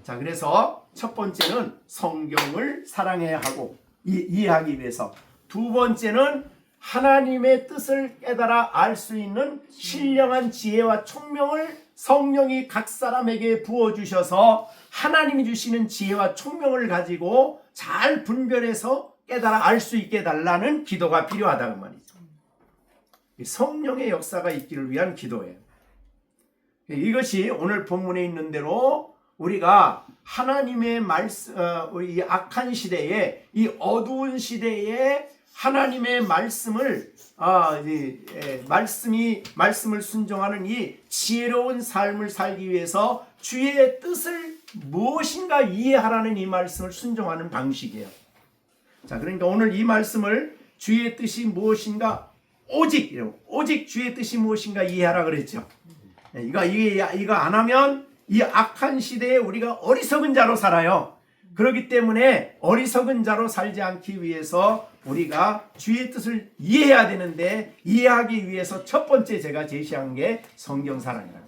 자, 그래서 첫 번째는 성경을 사랑해야 하고 이해하기 위해서, 두 번째는 하나님의 뜻을 깨달아 알 수 있는 신령한 지혜와 총명을 성령이 각 사람에게 부어주셔서 하나님이 주시는 지혜와 총명을 가지고 잘 분별해서 깨달아 알 수 있게 달라는 기도가 필요하다, 그 말이죠. 성령의 역사가 있기를 위한 기도예요. 이것이 오늘 본문에 있는 대로 우리가 하나님의 말씀, 이 악한 시대에, 이 어두운 시대에 하나님의 말씀을 말씀을 순종하는 이 지혜로운 삶을 살기 위해서 주의 뜻을 무엇인가 이해하라는 이 말씀을 순종하는 방식이에요. 자, 그러니까 오늘 이 말씀을 주의 뜻이 무엇인가 오직 주의 뜻이 무엇인가 이해하라 그랬죠. 이거 안 하면 이 악한 시대에 우리가 어리석은 자로 살아요. 그렇기 때문에 어리석은 자로 살지 않기 위해서 우리가 주의 뜻을 이해해야 되는데, 이해하기 위해서 첫 번째 제가 제시한 게 성경 사랑이다.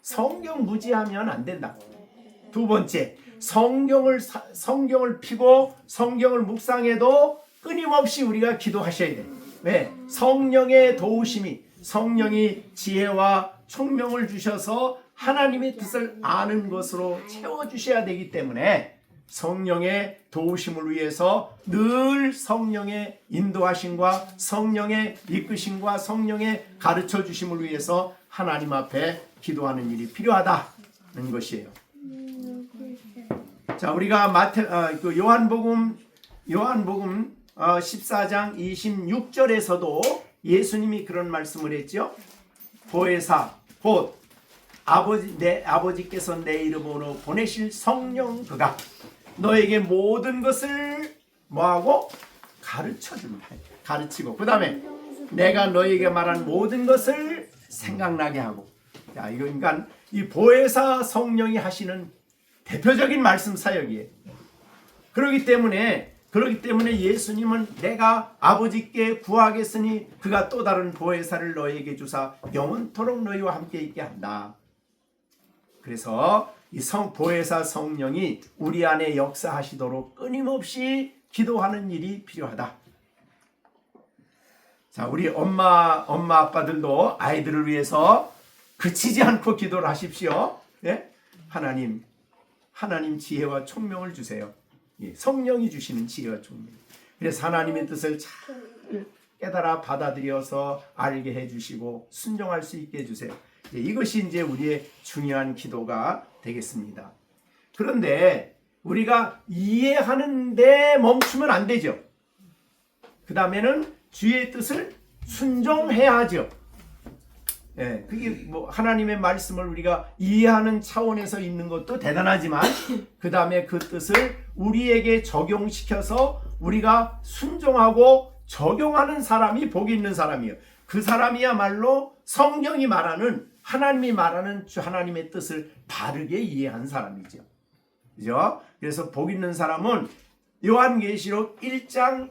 성경 무지하면 안 된다. 두 번째, 성경을 피고 성경을 묵상해도 끊임없이 우리가 기도하셔야 돼요. 왜? 성령의 도우심이, 성령이 지혜와 총명을 주셔서 하나님의 뜻을 아는 것으로 채워주셔야 되기 때문에 성령의 도우심을 위해서 늘 성령의 인도하심과 성령의 이끄심과 성령의 가르쳐 주심을 위해서 하나님 앞에 기도하는 일이 필요하다는 것이에요. 자, 우리가 요한복음 14장 26절에서도 예수님이 그런 말씀을 했죠. 보혜사 곧 내 아버지께서 내 이름으로 보내실 성령 그가 너에게 모든 것을 뭐하고 가르쳐준다. 가르치고 그 다음에 내가 너에게 말한 모든 것을 생각나게 하고. 자, 이거 그러니까 이 보혜사 성령이 하시는 대표적인 말씀 사역이에요. 그렇기 때문에 예수님은 내가 아버지께 구하겠으니 그가 또 다른 보혜사를 너에게 주사 영원토록 너희와 함께 있게 한다. 그래서 이 보혜사 성령이 우리 안에 역사하시도록 끊임없이 기도하는 일이 필요하다. 자, 우리 엄마 아빠들도 아이들을 위해서 그치지 않고 기도를 하십시오. 예? 하나님 지혜와 총명을 주세요. 예, 성령이 주시는 지혜와 총명. 그래서 하나님의 뜻을 잘 깨달아 받아들여서 알게 해주시고 순종할 수 있게 해주세요. 이것이 이제 우리의 중요한 기도가 되겠습니다. 그런데 우리가 이해하는데 멈추면 안 되죠. 그 다음에는 주의 뜻을 순종해야 하죠. 예, 그게 뭐 하나님의 말씀을 우리가 이해하는 차원에서 있는 것도 대단하지만 그 다음에 그 뜻을 우리에게 적용시켜서 우리가 순종하고 적용하는 사람이 복이 있는 사람이에요. 그 사람이야말로 성경이 말하는 하나님이 말하는 하나님의 뜻을 바르게 이해한 사람이죠. 그죠? 그래서 복 있는 사람은 요한계시록 1장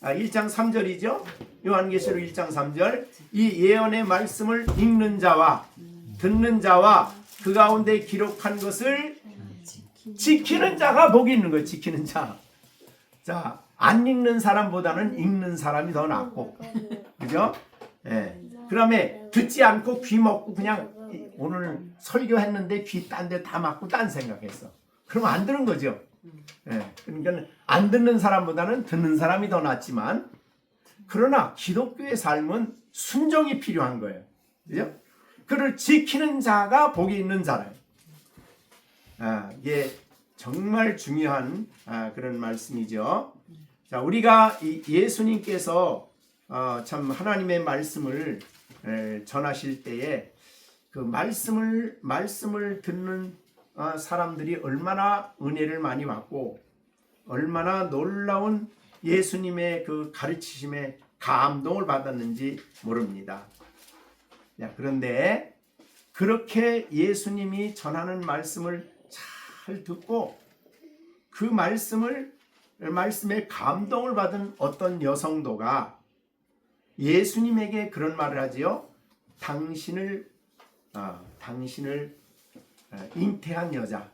3절이죠. 요한계시록 1장 3절. 이 예언의 말씀을 읽는 자와 듣는 자와 그 가운데 기록한 것을 지키는 자가 복이 있는 거예요. 지키는 자. 자, 안 읽는 사람보다는 읽는 사람이 더 낫고. 그죠? 예. 그다음에 듣지 않고 귀 먹고 그냥 오늘 설교했는데 귀 딴 데 다 막고 딴 생각했어. 그러면 안 들은 거죠. 예. 그러니까 안 듣는 사람보다는 듣는 사람이 더 낫지만 그러나 기독교의 삶은 순종이 필요한 거예요. 그죠? 그를 지키는 자가 복이 있는 자라요. 이게 정말 중요한 그런 말씀이죠. 자, 우리가 예수님께서 참 하나님의 말씀을 전하실 때에 그 말씀을 듣는 사람들이 얼마나 은혜를 많이 받고 얼마나 놀라운 예수님의 그 가르치심에 감동을 받았는지 모릅니다. 그런데 그렇게 예수님이 전하는 말씀을 잘 듣고 그 말씀에 감동을 받은 어떤 여성도가 예수님에게 그런 말을 하지요. 당신을 잉태한 여자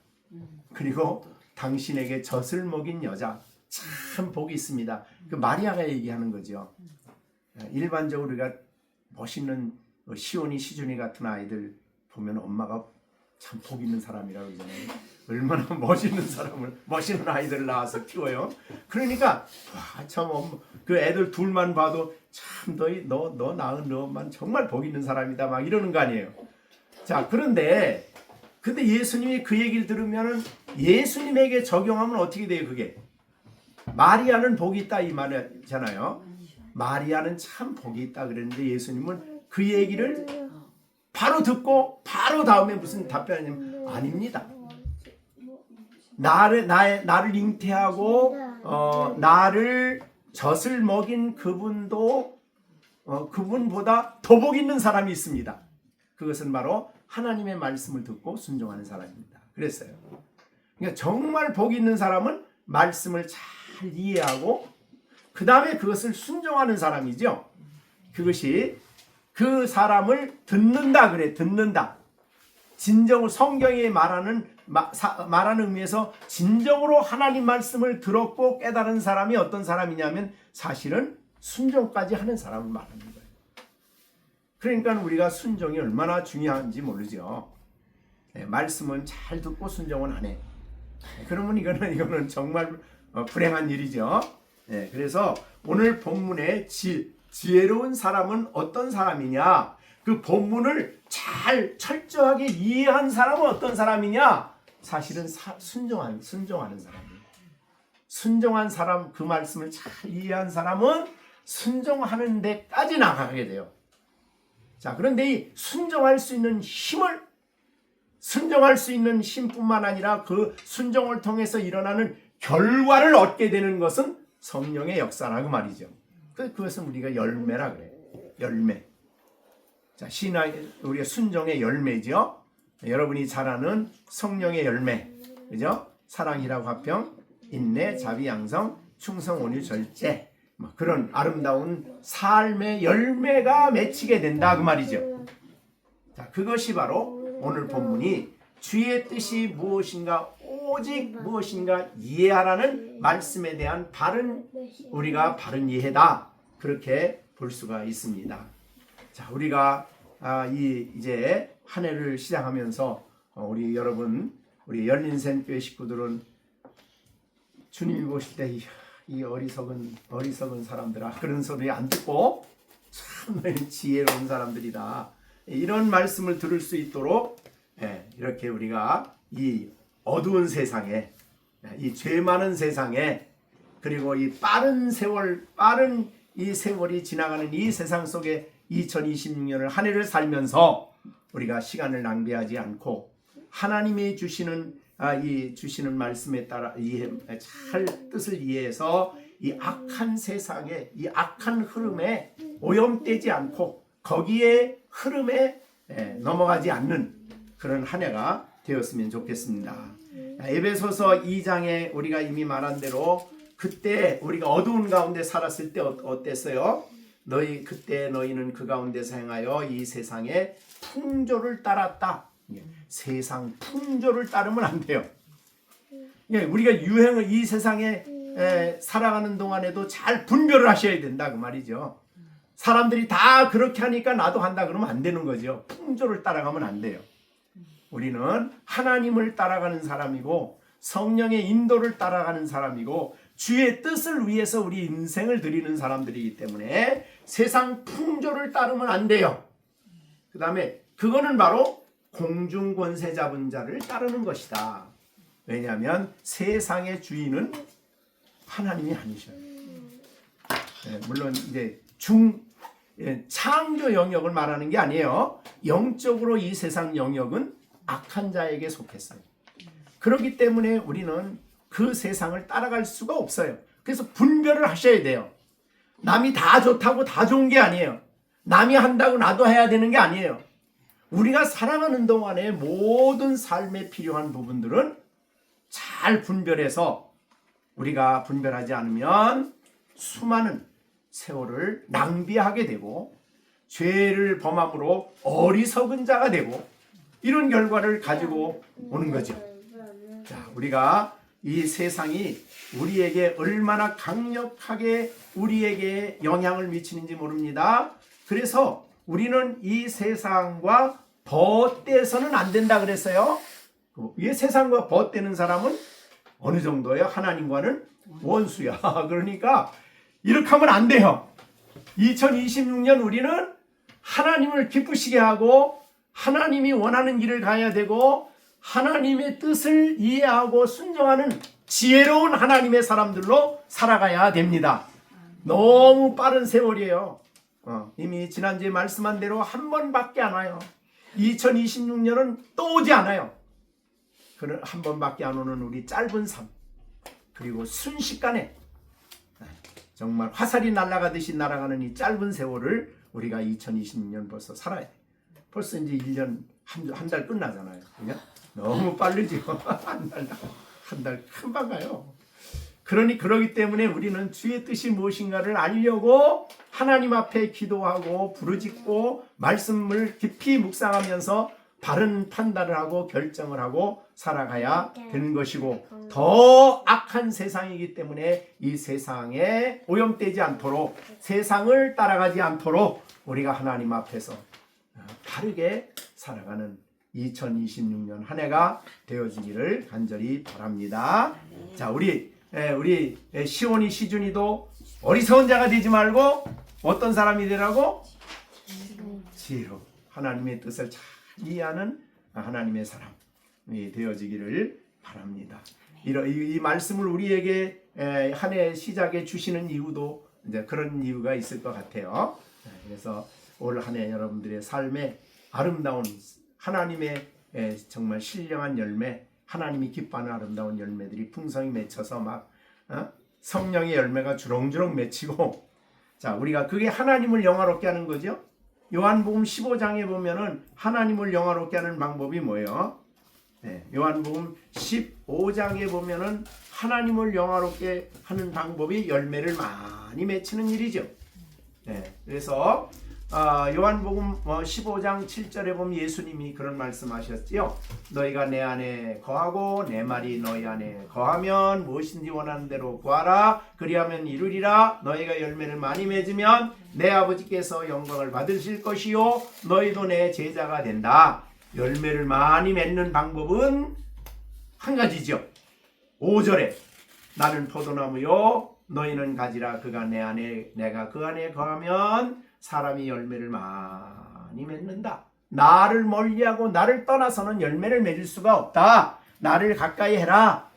그리고 당신에게 젖을 먹인 여자 참 복이 있습니다. 그 마리아가 얘기하는 거죠. 일반적으로 우리가 멋있는 시온이 시준이 같은 아이들 보면 엄마가 참 복 있는 사람이라고 그러잖아요. 얼마나 멋있는 아이들을 낳아서 키워요. 그러니까 참 그 애들 둘만 봐도 참 너 낳은 너만 정말 복 있는 사람이다 막 이러는 거 아니에요. 자, 근데 예수님이 그 얘기를 들으면은 예수님에게 적용하면 어떻게 돼요? 그게 마리아는 복이 있다 이 말이잖아요. 마리아는 참 복이 있다 그랬는데 예수님은 그 얘기를 바로 듣고 바로 다음에 무슨 답변이냐면 아닙니다. 나를 잉태하고 나를 젖을 먹인 그분보다 더 복 있는 사람이 있습니다. 그것은 바로 하나님의 말씀을 듣고 순종하는 사람입니다. 그랬어요. 그러니까 정말 복 있는 사람은 말씀을 잘 이해하고 그 다음에 그것을 순종하는 사람이죠. 그것이 그 사람을 듣는다 그래. 듣는다. 진정으로 성경이 말하는 의미에서 진정으로 하나님 말씀을 들었고 깨달은 사람이 어떤 사람이냐면 사실은 순종까지 하는 사람을 말하는 거예요. 그러니까 우리가 순종이 얼마나 중요한지 모르죠. 말씀은 잘 듣고 순종은 안 해. 그러면 이거는 정말 불행한 일이죠. 그래서 오늘 본문의 지혜로운 사람은 어떤 사람이냐? 그 본문을 잘 철저하게 이해한 사람은 어떤 사람이냐? 사실은 순종하는 사람이에요. 순종한 사람, 그 말씀을 잘 이해한 사람은 순종하는 데까지 나가게 돼요. 자, 그런데 이 순종할 수 있는 힘뿐만 아니라 그 순종을 통해서 일어나는 결과를 얻게 되는 것은 성령의 역사라고 말이죠. 그것은 우리가 열매라 그래요. 열매. 자, 우리가 순종의 열매죠. 여러분이 잘 아는 성령의 열매, 그죠? 사랑이라고 화평, 인내, 자비, 양성, 충성, 온유, 절제, 그런 아름다운 삶의 열매가 맺히게 된다 그 말이죠. 자, 그것이 바로 오늘 본문이 주의 뜻이 무엇인가 오직 무엇인가 이해하라는 말씀에 대한 우리가 바른 이해다, 그렇게 볼 수가 있습니다. 자, 우리가 이제 한 해를 시작하면서 우리 여러분, 우리 열린샘교회 식구들은 주님이 보실 때 이 어리석은 사람들아, 그런 소리 안 듣고 참 지혜로운 사람들이다, 이런 말씀을 들을 수 있도록 이렇게 우리가 이 어두운 세상에, 이 죄 많은 세상에, 그리고 이 빠른 이 세월이 지나가는 이 세상 속에 2026년을 한 해를 살면서 우리가 시간을 낭비하지 않고 하나님이 주시는 말씀에 따라 잘 뜻을 이해해서 이 악한 세상에, 이 악한 흐름에 오염되지 않고 거기에 흐름에 넘어가지 않는 그런 한 해가 되었으면 좋겠습니다. 에베소서 2장에 우리가 이미 말한 대로 그때 우리가 어두운 가운데 살았을 때 어땠어요? 그때 너희는 그 가운데서 행하여 이 세상의 풍조를 따랐다. 세상 풍조를 따르면 안 돼요. 우리가 이 세상에 살아가는 동안에도 잘 분별을 하셔야 된다 그 말이죠. 사람들이 다 그렇게 하니까 나도 한다 그러면 안 되는 거죠. 풍조를 따라가면 안 돼요. 우리는 하나님을 따라가는 사람이고 성령의 인도를 따라가는 사람이고 주의 뜻을 위해서 우리 인생을 드리는 사람들이기 때문에 세상 풍조를 따르면 안 돼요. 그 다음에 그거는 바로 공중 권세 잡은 자를 따르는 것이다. 왜냐하면 세상의 주인은 하나님이 아니셔요. 물론 이제 창조 영역을 말하는 게 아니에요. 영적으로 이 세상 영역은 악한 자에게 속했어요. 그렇기 때문에 우리는 그 세상을 따라갈 수가 없어요. 그래서 분별을 하셔야 돼요. 남이 다 좋다고 다 좋은 게 아니에요. 남이 한다고 나도 해야 되는 게 아니에요. 우리가 살아가는 동안에 모든 삶에 필요한 부분들은 잘 분별해서, 우리가 분별하지 않으면 수많은 세월을 낭비하게 되고 죄를 범함으로 어리석은 자가 되고 이런 결과를 가지고 오는 거죠. 자, 우리가 이 세상이 우리에게 얼마나 강력하게 우리에게 영향을 미치는지 모릅니다. 그래서 우리는 이 세상과 벗대서는 안 된다 그랬어요. 이 세상과 벗대는 사람은 어느 정도예요? 하나님과는 원수야. 그러니까 이렇게 하면 안 돼요. 2026년 우리는 하나님을 기쁘시게 하고 하나님이 원하는 길을 가야 되고 하나님의 뜻을 이해하고 순종하는 지혜로운 하나님의 사람들로 살아가야 됩니다. 너무 빠른 세월이에요. 이미 지난주에 말씀한 대로 한 번밖에 안 와요. 2026년은 또 오지 않아요. 한 번밖에 안 오는 우리 짧은 삶, 그리고 순식간에 정말 화살이 날아가듯이 날아가는 이 짧은 세월을 우리가 2026년 벌써 살아야 돼. 벌써 이제 1년 한 달 끝나잖아요. 그냥 너무 빠르죠. 한 달 금방 가요. 그러기 때문에 우리는 주의 뜻이 무엇인가를 알려고 하나님 앞에 기도하고 부르짖고 말씀을 깊이 묵상하면서 바른 판단을 하고 결정을 하고 살아가야 되는 것이고, 더 악한 세상이기 때문에 이 세상에 오염되지 않도록, 세상을 따라가지 않도록 우리가 하나님 앞에서 바르게 살아가는 2026년 한 해가 되어지기를 간절히 바랍니다. 자, 우리 시온이 시준이도 어리석은 자가 되지 말고 어떤 사람이 되라고? 지혜로. 하나님의 뜻을 잘 이해하는 하나님의 사람이 되어지기를 바랍니다. 이 말씀을 우리에게 한 해 시작에 주시는 이유도 이제 그런 이유가 있을 것 같아요. 그래서 올 한 해 여러분들의 삶에 아름다운 하나님의 정말 신령한 열매, 하나님이 기뻐하는 아름다운 열매들이 풍성히 맺혀서 막 성령의 열매가 주렁주렁 맺히고, 자, 우리가 그게 하나님을 영화롭게 하는 거죠. 요한복음 15장에 보면은 하나님을 영화롭게 하는 방법이 뭐예요? 요한복음 15장에 보면은 하나님을 영화롭게 하는 방법이 열매를 많이 맺히는 일이죠. 그래서 요한복음 15장 7절에 보면 예수님이 그런 말씀하셨지요. 너희가 내 안에 거하고 내 말이 너희 안에 거하면 무엇인지 원하는 대로 구하라. 그리하면 이루리라. 너희가 열매를 많이 맺으면 내 아버지께서 영광을 받으실 것이요 너희도 내 제자가 된다. 열매를 많이 맺는 방법은 한 가지죠. 5절에 나는 포도나무요 너희는 가지라. 그가 내 안에 내가 그 안에 거하면 사람이 열매를 많이 맺는다. 나를 멀리하고 나를 떠나서는 열매를 맺을 수가 없다. 나를 가까이 해라.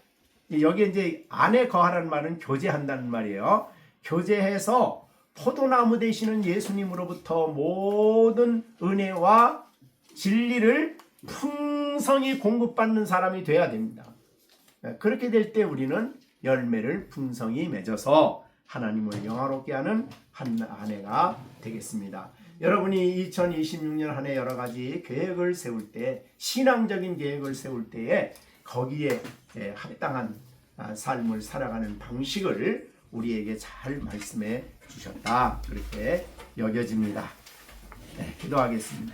여기 이제 안에 거하라는 말은 교제한다는 말이에요. 교제해서 포도나무 되시는 예수님으로부터 모든 은혜와 진리를 풍성히 공급받는 사람이 돼야 됩니다. 그렇게 될 때 우리는 열매를 풍성히 맺어서 하나님을 영화롭게 하는 한 해가 되겠습니다. 여러분이 2026년 한 해 여러 가지 계획을 세울 때, 신앙적인 계획을 세울 때에 거기에 합당한 삶을 살아가는 방식을 우리에게 잘 말씀해 주셨다. 그렇게 여겨집니다. 기도하겠습니다.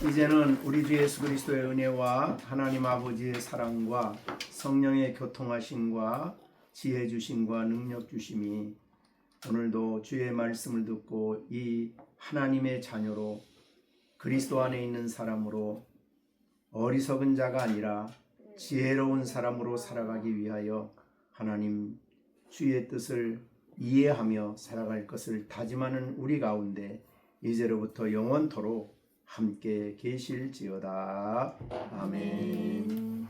이제는 우리 주 예수 그리스도의 은혜와 하나님 아버지의 사랑과 성령의 교통하심과 지혜 주심과 능력 주심이 오늘도 주의 말씀을 듣고 이 하나님의 자녀로 그리스도 안에 있는 사람으로 어리석은 자가 아니라 지혜로운 사람으로 살아가기 위하여 하나님 주의 뜻을 이해하며 살아갈 것을 다짐하는 우리 가운데 이제로부터 영원토록 함께 계실지어다. 아멘.